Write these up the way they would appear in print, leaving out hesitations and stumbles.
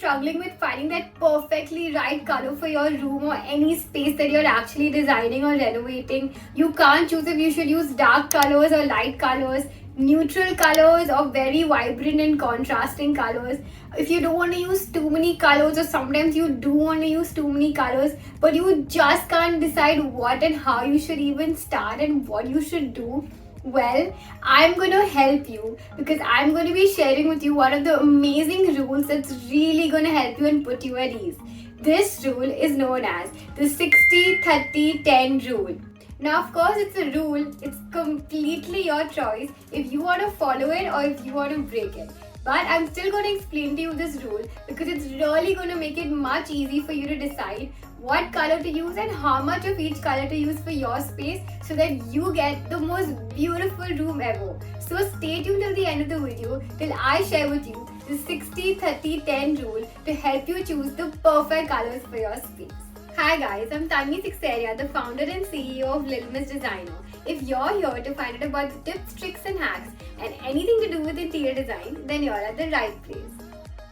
struggling with finding that perfectly right color for your room or any space that you're actually designing or renovating, you can't choose if you should use dark colors or light colors, neutral colors or very vibrant and contrasting colors. If you don't want to use too many colors, or sometimes you do want to use too many colors but you just can't decide what and how you should even start and what you should do, well, I'm going to help you, because I'm going to be sharing with you one of the amazing rules that's really going to help you and put you at ease. This rule is known as the 60-30-10 rule. Now, of course, it's a rule. It's completely your choice if you want to follow it or if you want to break it. But I'm still going to explain to you this rule because it's really going to make it much easy for you to decide what color to use and how much of each color to use for your space so that you get the most beautiful room ever. So stay tuned till the end of the video till I share with you the 60-30-10 rule to help you choose the perfect colors for your space. Hi guys, I'm Tanvi Sixeria, the founder and CEO of Little Miss Designer. If you're here to find out about the tips, tricks and hacks and anything to do with interior design, then you're at the right place.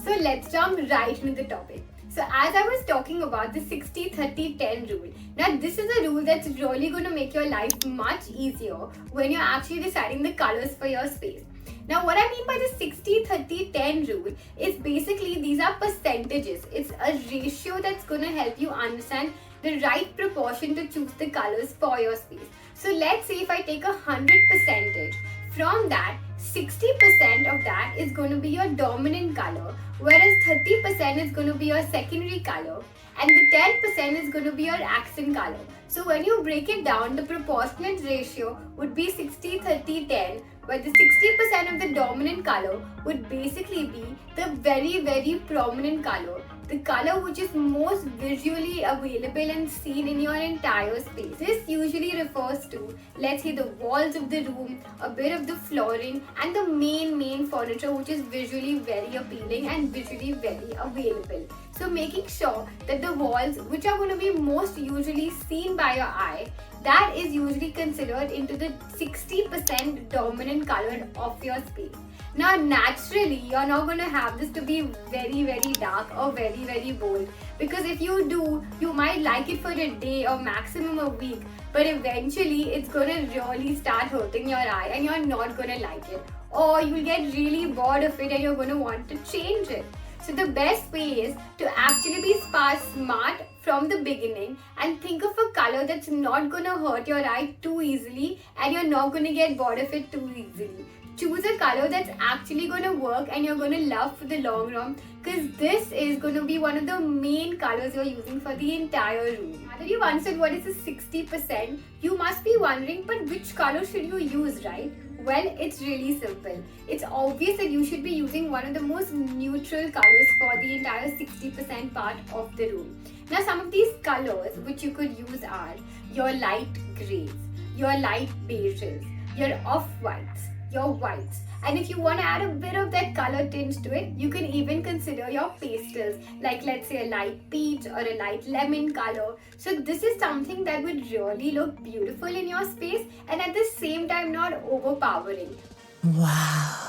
So let's jump right into the topic. So as I was talking about the 60-30-10 rule, now this is a rule that's really going to make your life much easier when you're actually deciding the colors for your space. Now what I mean by the 60-30-10 rule is basically these are percentages. It's a ratio that's going to help you understand the right proportion to choose the colors for your space. So let's say if I take 100%, from that 60% of that is going to be your dominant color, whereas 30% is going to be your secondary color and the 10% is going to be your accent color. So when you break it down, the proportionate ratio would be 60-30-10, where the 60% of the dominant color would basically be the very prominent color, the color which is most visually available and seen in your entire space. This usually refers to, let's say, the walls of the room, a bit of the flooring and the main furniture which is visually very appealing and visually very available. So making sure that the walls which are going to be most usually seen by your eye, that is usually considered into the 60% dominant color of your space. Now naturally you're not going to have this to be very dark or very bold, because if you do, you might like it for a day or maximum a week, but eventually it's going to really start hurting your eye and you're not going to like it, or you'll get really bored of it and you're going to want to change it. So the best way is to actually be smart from the beginning and think of a color that's not going to hurt your eye too easily and you're not going to get bored of it too easily. Choose a color that's actually going to work and you're going to love for the long run, because this is going to be one of the main colors you're using for the entire room. Now that you've understood what is the 60%, you must be wondering, but which color should you use, right? Well, it's really simple. It's obvious that you should be using one of the most neutral colors for the entire 60% part of the room. Now, some of these colors which you could use are your light grays, your light beiges, your off-whites, your whites, and if you want to add a bit of that color tinge to it, you can even consider your pastels, like let's say a light peach or a light lemon color. So this is something that would really look beautiful in your space and at the same time not overpowering. Wow.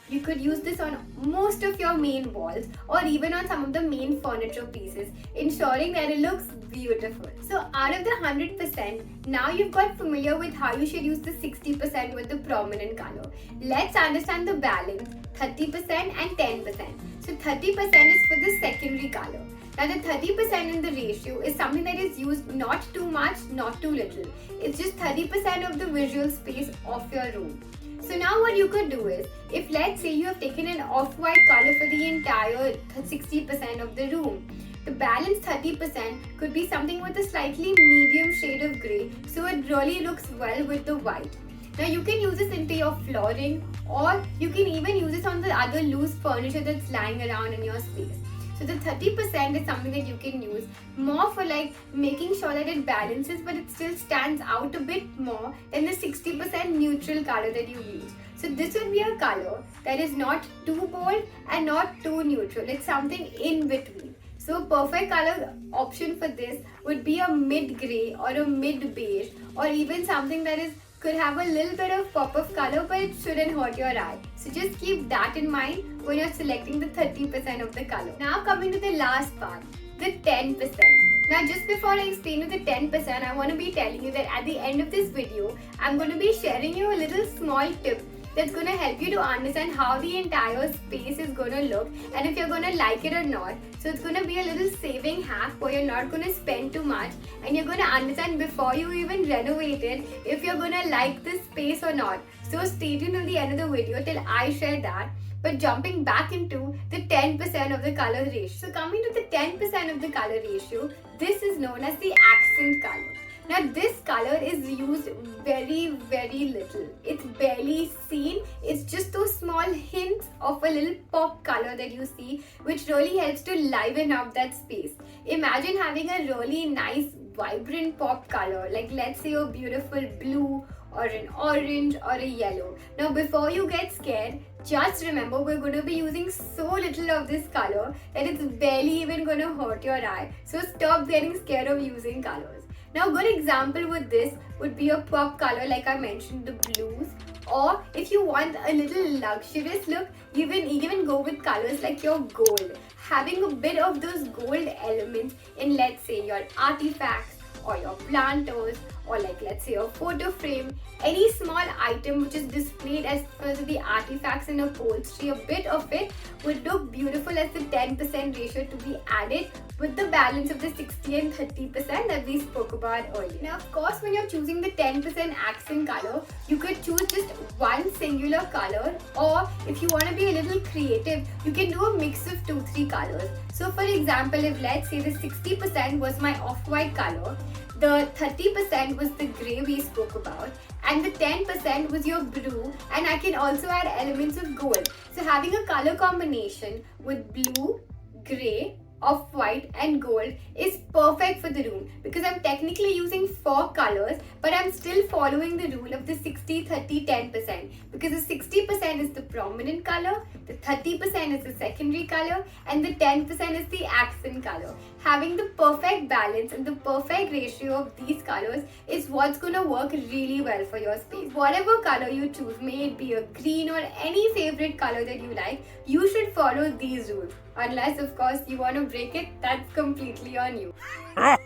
You could use this on most of your main walls or even on some of the main furniture pieces, ensuring that it looks beautiful. So out of the 100%, now you've got familiar with how you should use the 60% with the prominent color. Let's understand the balance, 30% and 10%. So 30% is for the secondary color. Now the 30% in the ratio is something that is used not too much, not too little. It's just 30% of the visual space of your room. So now what you could do is, if let's say you have taken an off-white color for the entire 60% of the room, the balance 30% could be something with a slightly medium shade of grey, so it really looks well with the white. Now you can use this into your flooring, or you can even use this on the other loose furniture that's lying around in your space. So the 30% is something that you can use more for like making sure that it balances, but it still stands out a bit more than the 60% neutral color that you use. So this would be a color that is not too bold and not too neutral. It's something in between. So a perfect color option for this would be a mid grey or a mid beige, or even something that is could have a little bit of pop of color, but it shouldn't hurt your eye. So just keep that in mind when you're selecting the 30% of the color. Now coming to the last part, the 10%. Now just before I explain you the 10%, I want to be telling you that at the end of this video, I'm going to be sharing you a little small tip that's going to help you to understand how the entire space is going to look and if you're going to like it or not. So it's going to be a little saving hack where you're not going to spend too much and you're going to understand before you even renovate it if you're going to like this space or not. So stay tuned till the end of the video till I share that. But jumping back into the 10% of the color ratio. So coming to the 10% of the color ratio, this is known as the accent color. Now this color is used very little. It's barely seen. It's just those small hints of a little pop color that you see, which really helps to liven up that space. Imagine having a really nice vibrant pop color, like let's say a beautiful blue or an orange or a yellow. Now before you get scared, just remember we're going to be using so little of this color that it's barely even going to hurt your eye. So stop getting scared of using colors. Now a good example with this would be a pop color like I mentioned, the blues. Or if you want a little luxurious look, you can even go with colors like your gold. Having a bit of those gold elements in, let's say, your artifacts or your planters, or like let's say a photo frame, any small item which is displayed as per the artifacts in upholstery, a bit of it would look beautiful as the 10% ratio to be added with the balance of the 60 and 30% that we spoke about earlier. Now of course when you're choosing the 10% accent color, you could choose just one singular color, or if you want to be a little creative, you can do a mix of 2-3 colors. So for example, if let's say the 60% was my off-white color, the 30% was the grey we spoke about, and the 10% was your blue, and I can also add elements of gold. So having a color combination with blue, grey, off-white and gold is perfect for the room because I'm technically using 4 colors, but I'm still following the rule of the 60, 30, 10% because the 60% is the prominent color, the 30% is the secondary color, and the 10% is the accent color. Having the perfect balance and the perfect ratio of these colors is what's going to work really well for your space. Whatever color you choose, may it be a green or any favorite color that you like, you should follow these rules. Unless of course you want to break it, that's completely on you. But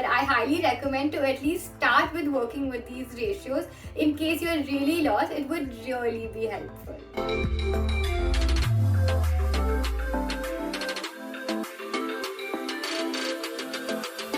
I highly recommend to at least start with working with these ratios. In case you're really lost, it would really be helpful.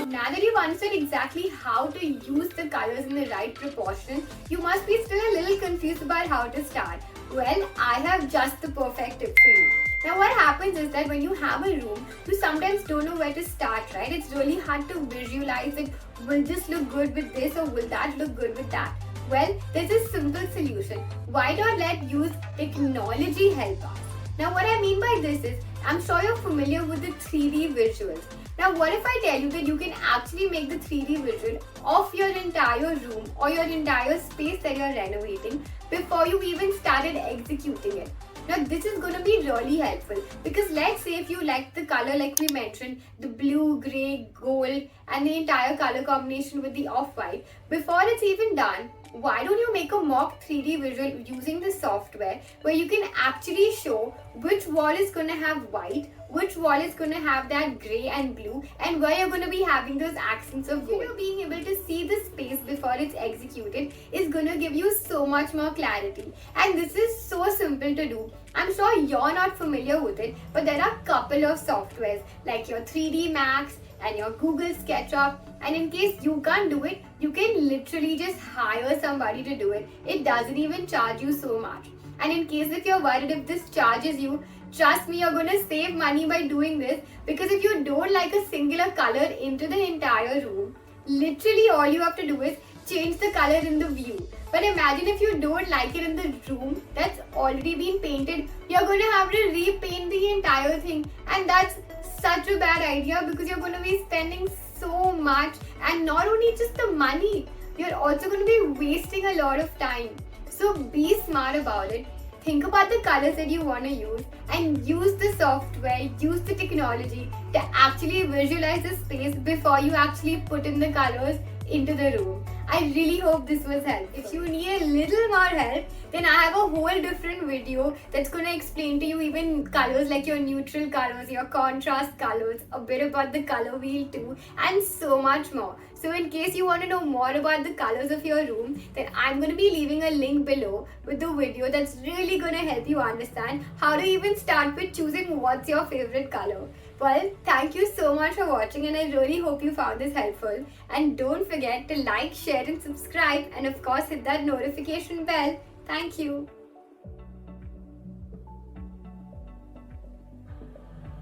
Now that you've understood exactly how to use the colors in the right proportion, you must be still a little confused about how to start. Well, I have just the perfect tip for you. Now what happens is that when you have a room, you sometimes don't know where to start, right? It's really hard to visualize it. Will this look good with this or will that look good with that? Well, there's a simple solution. Why not let use technology help us? Now what I mean by this is, I'm sure you're familiar with the 3D visuals. Now what if I tell you that you can actually make the 3D visual of your entire room or your entire space that you're renovating before you even started executing it? Now this is going to be really helpful because let's say if you like the color like we mentioned, the blue, grey, gold and the entire color combination with the off-white, before it's even done, why don't you make a mock 3D visual using the software where you can actually show which wall is going to have white, which wall is going to have that grey and blue, and where you're going to be having those accents of gold. Being able to see the space before it's executed is going to give you so much more clarity. And this is so simple to do. I'm sure you're not familiar with it, but there are a couple of softwares like your 3D Max and your Google SketchUp, and in case you can't do it, you can literally just hire somebody to do it. It doesn't even charge you so much. And in case if you're worried if this charges you, trust me, you're going to save money by doing this, because if you don't like a singular color into the entire room, literally all you have to do is change the color in the view. But imagine if you don't like it in the room that's already been painted, you're going to have to repaint the entire thing, and that's such a bad idea because you're going to be spending so much, and not only just the money, you're also going to be wasting a lot of time. So be smart about it. Think about the colors that you want to use and use the software, use the technology to actually visualize the space before you actually put in the colors into the room. I really hope this was helpful. If you need a little more help, then I have a whole different video that's going to explain to you even colors like your neutral colors, your contrast colors, a bit about the color wheel too, and so much more. So in case you want to know more about the colors of your room, then I'm going to be leaving a link below with the video that's really going to help you understand how to even start with choosing what's your favorite color. Well, thank you so much for watching, and I really hope you found this helpful. And don't forget to like, share and subscribe, and of course hit that notification bell. Thank you.